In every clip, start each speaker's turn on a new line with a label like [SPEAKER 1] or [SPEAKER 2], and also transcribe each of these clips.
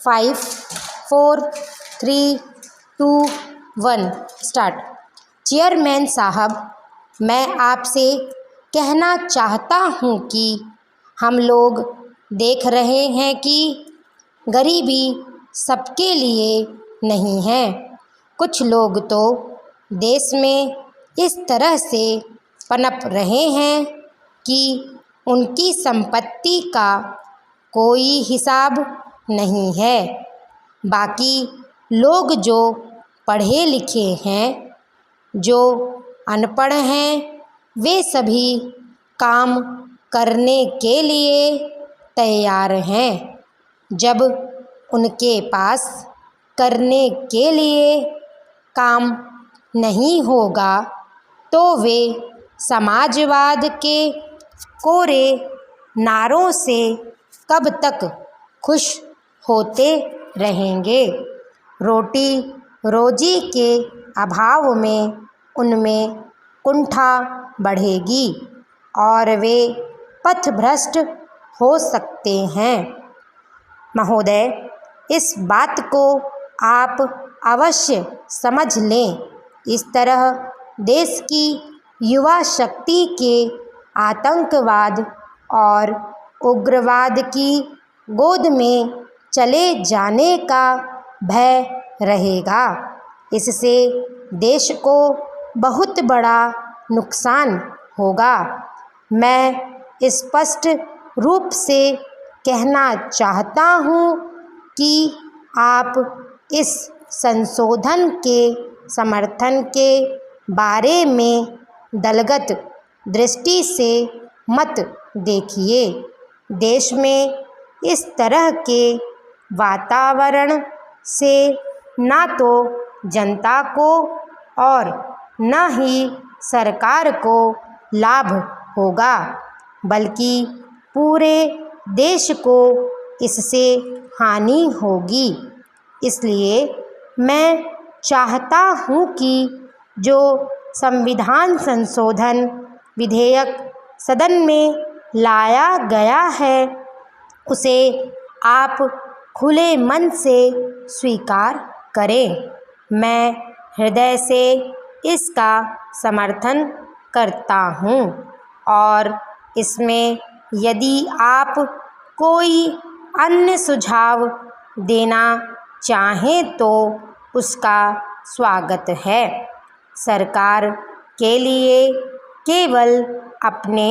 [SPEAKER 1] 5 4 3 2 1 start. Chairman साहब, मैं आपसे कहना चाहता हूँ कि हम लोग देख रहे हैं कि गरीबी सबके लिए नहीं है। कुछ लोग तो देश में इस तरह से पनप रहे हैं कि उनकी संपत्ति का कोई हिसाब नहीं है। बाकी लोग जो पढ़े लिखे हैं, जो अनपढ़ हैं, वे सभी काम करने के लिए तैयार हैं। जब उनके पास करने के लिए काम नहीं होगा तो वे समाजवाद के कोरे नारों से कब तक खुश होते रहेंगे। रोटी रोजी के अभाव में उनमें कुंठा बढ़ेगी और वे पथभ्रष्ट हो सकते हैं। महोदय, इस बात को आप अवश्य समझ लें। इस तरह देश की युवा शक्ति के आतंकवाद और उग्रवाद की गोद में चले जाने का भय रहेगा। इससे देश को बहुत बड़ा नुकसान होगा। मैं स्पष्ट रूप से कहना चाहता हूँ कि आप इस संशोधन के समर्थन के बारे में दलगत दृष्टि से मत देखिए। देश में इस तरह के वातावरण से ना तो जनता को और न ही सरकार को लाभ होगा, बल्कि पूरे देश को इससे हानि होगी। इसलिए मैं चाहता हूँ कि जो संविधान संशोधन विधेयक सदन में लाया गया है, उसे आप खुले मन से स्वीकार करें। मैं हृदय से इसका समर्थन करता हूँ और इसमें यदि आप कोई अन्य सुझाव देना चाहें तो उसका स्वागत है। सरकार के लिए केवल अपने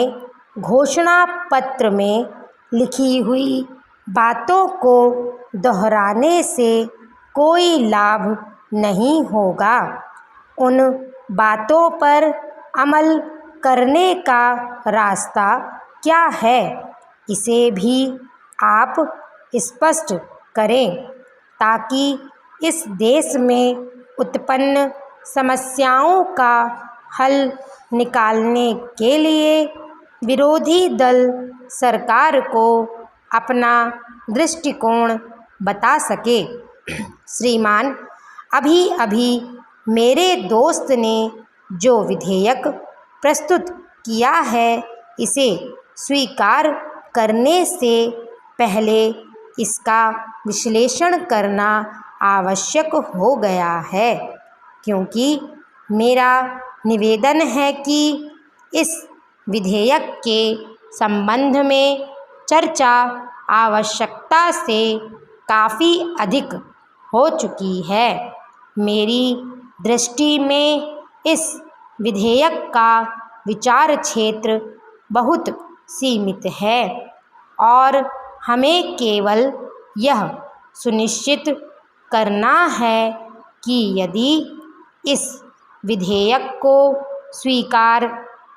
[SPEAKER 1] घोषणा पत्र में लिखी हुई बातों को दोहराने से कोई लाभ नहीं होगा। उन बातों पर अमल करने का रास्ता क्या है, इसे भी आप स्पष्ट करें, ताकि इस देश में उत्पन्न समस्याओं का हल निकालने के लिए विरोधी दल सरकार को अपना दृष्टिकोण बता सके। श्रीमान, अभी अभी मेरे दोस्त ने जो विधेयक प्रस्तुत किया है, इसे स्वीकार करने से पहले इसका विश्लेषण करना आवश्यक हो गया है, क्योंकि मेरा निवेदन है कि इस विधेयक के संबंध में चर्चा आवश्यकता से काफ़ी अधिक हो चुकी है। मेरी दृष्टि में इस विधेयक का विचार क्षेत्र बहुत सीमित है और हमें केवल यह सुनिश्चित करना है कि यदि इस विधेयक को स्वीकार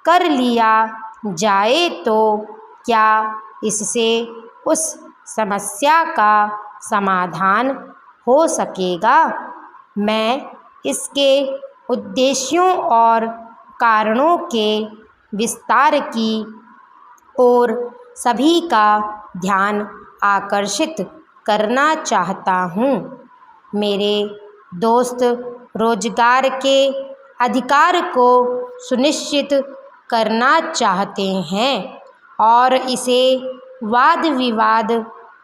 [SPEAKER 1] कर लिया जाए तो क्या इससे उस समस्या का समाधान हो सकेगा। मैं इसके उद्देश्यों और कारणों के विस्तार की ओर सभी का ध्यान आकर्षित करना चाहता हूँ। मेरे दोस्त रोजगार के अधिकार को सुनिश्चित करना चाहते हैं और इसे वाद विवाद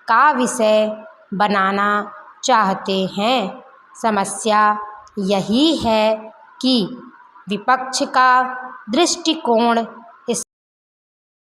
[SPEAKER 1] का विषय बनाना चाहते हैं। समस्या यही है कि विपक्ष का दृष्टिकोण